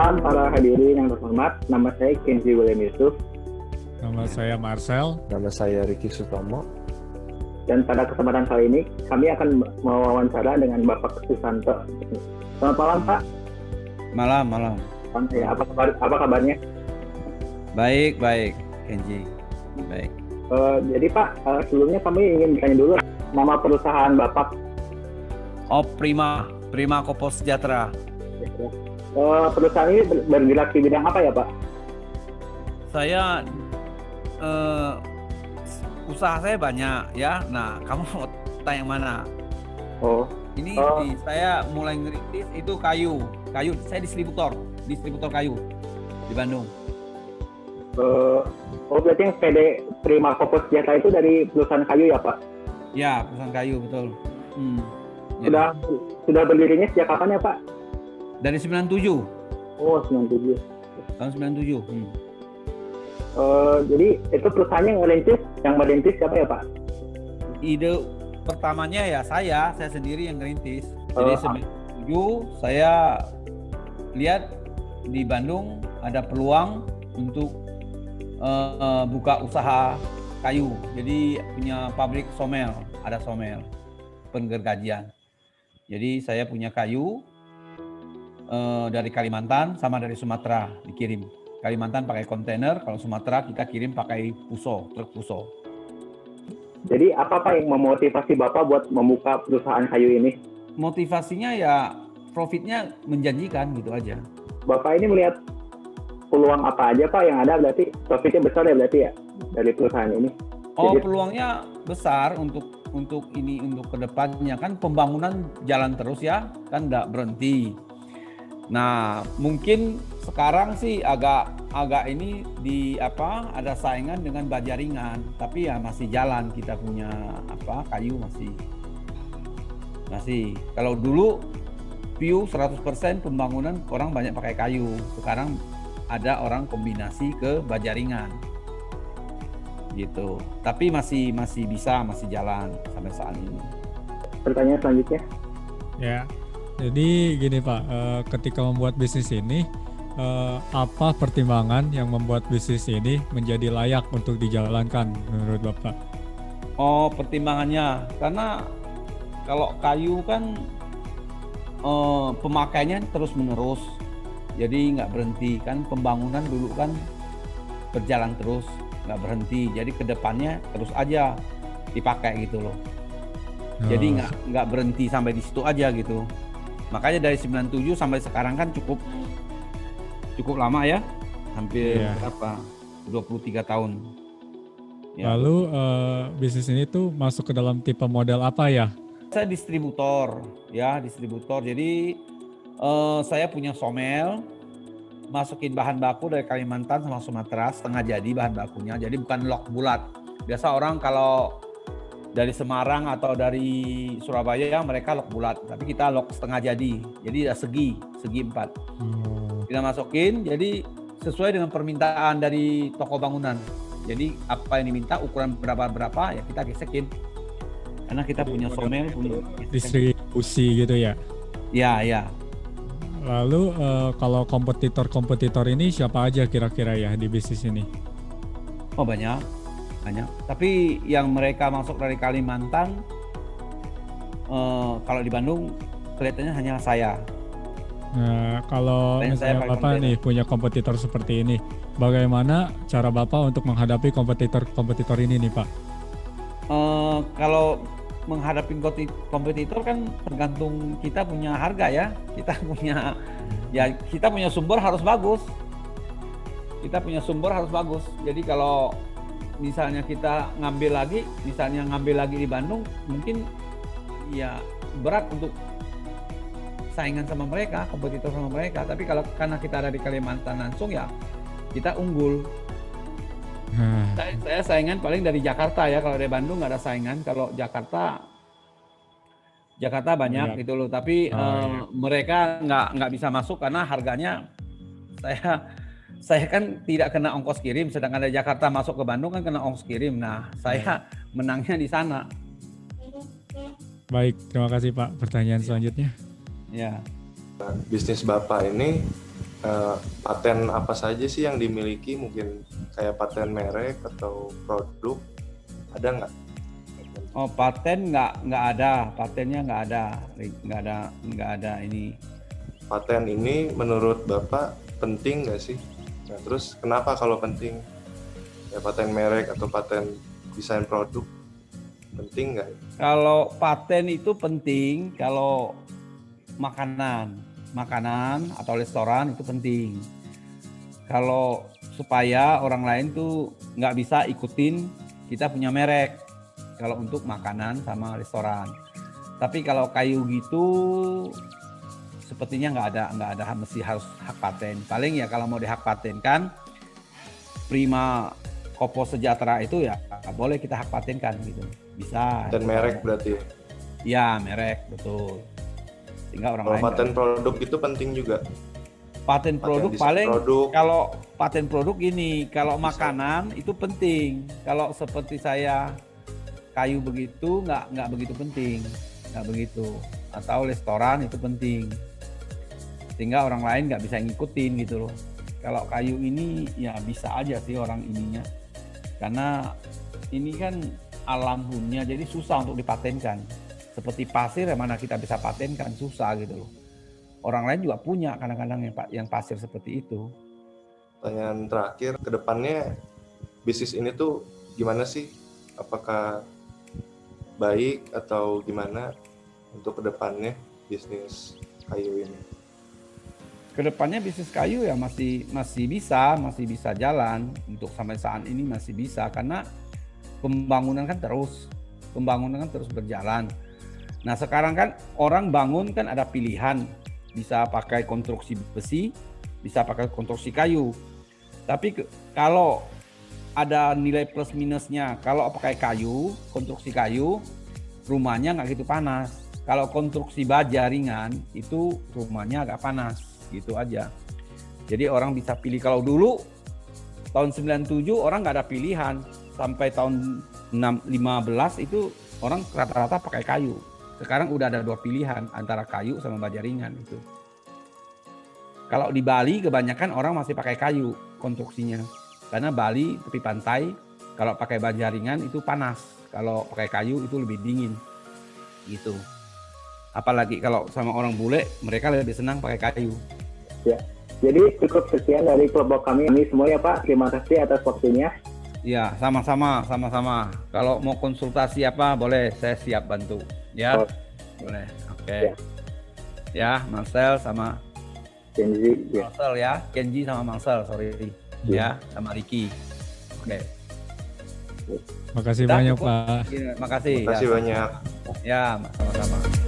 malam para hadirin yang terhormat. Nama saya Kenji William Yusuf. Nama saya Marcel. Nama saya Ricky Sutomo. Dan pada kesempatan kali ini kami akan mewawancara dengan Bapak Susanto. Selamat malam Pak. Malam. Ya, apa kabarnya? Baik, Kenji. Baik. Jadi Pak, sebelumnya kami ingin bertanya dulu nama perusahaan Bapak. Oh, Prima Kopo Sejahtera. Perusahaan ini bergerak di bidang apa ya Pak? Saya usaha saya banyak ya. Nah, kamu mau tanya yang mana? Ini saya mulai ngerintis itu kayu. Saya distributor kayu di Bandung. Berarti yang PD Prima Kopo Sejahtera itu dari perusahaan kayu ya Pak? Ya, perusahaan kayu betul. Sudah berdirinya sejak kapan ya Pak? Dari 97. Oh, 97. Tahun 97. Jadi itu perusahaannya yang merintis siapa ya Pak? Ide pertamanya ya saya sendiri yang ngerintis. Jadi 97 saya lihat di Bandung ada peluang untuk buka usaha kayu. Jadi punya pabrik somel, ada somel penggergajian. Jadi saya punya kayu dari Kalimantan sama dari Sumatera dikirim. Kalimantan pakai kontainer, kalau Sumatera kita kirim pakai truk puso. Jadi apa Pak yang memotivasi Bapak buat membuka perusahaan kayu ini? Motivasinya ya profitnya menjanjikan gitu aja. Bapak ini melihat peluang apa aja Pak yang ada, berarti profitnya besar ya berarti ya dari perusahaan ini? Jadi, peluangnya besar untuk kedepannya kan pembangunan jalan terus ya, kan nggak berhenti. Nah, mungkin sekarang sih agak ini ada saingan dengan baja ringan, tapi ya masih jalan kita punya kayu masih. Kalau dulu view 100% pembangunan orang banyak pakai kayu. Sekarang ada orang kombinasi ke baja ringan. Gitu. Tapi masih jalan sampai saat ini. Pertanyaan selanjutnya. Ya. Jadi gini Pak, ketika membuat bisnis ini, apa pertimbangan yang membuat bisnis ini menjadi layak untuk dijalankan menurut Bapak? Oh, pertimbangannya karena kalau kayu kan pemakainya terus menerus, jadi nggak berhenti kan. Pembangunan dulu kan berjalan terus, nggak berhenti. Jadi kedepannya terus aja dipakai gitu loh. Jadi nggak berhenti sampai di situ aja gitu. Makanya dari 97 sampai sekarang kan cukup lama ya, hampir 23 tahun. Ya. Lalu bisnis ini tuh masuk ke dalam tipe model apa ya? Saya distributor. Jadi saya punya somel, masukin bahan baku dari Kalimantan sama Sumatera, setengah jadi bahan bakunya. Jadi bukan lok bulat. Biasa orang kalau dari Semarang atau dari Surabaya mereka lok bulat, tapi kita lok setengah jadi ada segi 4. Kita masukin, jadi sesuai dengan permintaan dari toko bangunan. Jadi apa yang diminta ukuran berapa ya kita gesekin. Karena kita punya somel, punya distribusi gitu ya? Ya. Lalu kalau kompetitor ini siapa aja kira-kira ya di bisnis ini? Oh banyak. Tapi yang mereka masuk dari Kalimantan, kalau di Bandung kelihatannya hanya saya. Nah, kalau misalnya Bapak nih punya kompetitor seperti ini, bagaimana cara Bapak untuk menghadapi kompetitor ini nih Pak? Kalau menghadapi kompetitor kan tergantung kita punya harga ya. Kita punya sumber harus bagus. Jadi kalau misalnya kita ngambil lagi di Bandung, mungkin ya berat untuk saingan sama mereka, kompetitor sama mereka. Tapi karena kita ada di Kalimantan langsung ya kita unggul. Saya saingan paling dari Jakarta ya. Kalau dari Bandung nggak ada saingan. Kalau Jakarta banyak gitu loh. Tapi mereka nggak bisa masuk karena harganya saya kan tidak kena ongkos kirim, sedangkan dari Jakarta masuk ke Bandung kan kena ongkos kirim. Nah, saya menangnya di sana. Baik, terima kasih Pak. Pertanyaan selanjutnya. Ya. Bisnis Bapak ini paten apa saja sih yang dimiliki, mungkin kayak paten merek atau produk, ada nggak? Oh, paten nggak ada, patennya nggak ada ini. Paten ini menurut Bapak penting nggak sih? Nah, terus kenapa kalau penting? Ya, paten merek atau paten desain produk penting nggak? Kalau paten itu penting kalau makanan atau restoran itu penting. Kalau supaya orang lain tuh nggak bisa ikutin kita punya merek. Kalau untuk makanan sama restoran. Tapi kalau kayu gitu sepertinya nggak ada mesti harus hak paten. Paling ya kalau mau dihak paten kan Prima Kopo Sejahtera itu ya boleh kita hak patenkan gitu. Bisa. Dan merek berarti? Ya, merek, betul. Sehingga orang Kalau lain paten produk itu penting juga? Paten produk desain paling produk. Kalau paten produk ini, kalau makanan itu penting. Kalau seperti saya kayu begitu nggak begitu penting, nggak begitu. Atau restoran itu penting. Sehingga orang lain nggak bisa ngikutin gitu loh. Kalau kayu ini ya bisa aja sih orang ininya. Karena ini kan alam hunnya jadi susah untuk dipatenkan. Seperti pasir yang mana kita bisa patenkan susah gitu loh. Orang lain juga punya kadang-kadang yang pasir seperti itu. Pertanyaan terakhir, ke depannya bisnis ini tuh gimana sih? Apakah baik atau gimana untuk ke depannya bisnis kayu ini? Kedepannya bisnis kayu ya masih bisa jalan untuk sampai saat ini masih bisa karena pembangunan kan terus berjalan. Nah sekarang kan orang bangun kan ada pilihan, bisa pakai konstruksi besi, bisa pakai konstruksi kayu. Tapi kalau ada nilai plus minusnya, kalau pakai kayu, konstruksi kayu, rumahnya nggak gitu panas. Kalau konstruksi baja ringan itu rumahnya agak panas. Gitu aja. Jadi orang bisa pilih. Kalau dulu tahun 97 orang nggak ada pilihan, sampai tahun 15 itu orang rata-rata pakai kayu. Sekarang udah ada 2 pilihan antara kayu sama baja ringan itu. Kalau di Bali kebanyakan orang masih pakai kayu konstruksinya. Karena Bali tepi pantai, kalau pakai baja ringan itu panas. Kalau pakai kayu itu lebih dingin. Gitu. Apalagi kalau sama orang bule, mereka lebih senang pakai kayu. Ya, jadi cukup sekian dari kelompok kami semua ya Pak. Terima kasih atas waktunya. Ya, sama-sama. Kalau mau konsultasi apa, boleh saya siap bantu. Ya, boleh. Oke. Ya, Marcel sama Kenji. Ya. Marcel ya, Kenji sama Marcel, sorry. Ya, sama Ricky. Oke. Makasih banyak Pak. Makasih. Terima kasih banyak. Ya, sama-sama.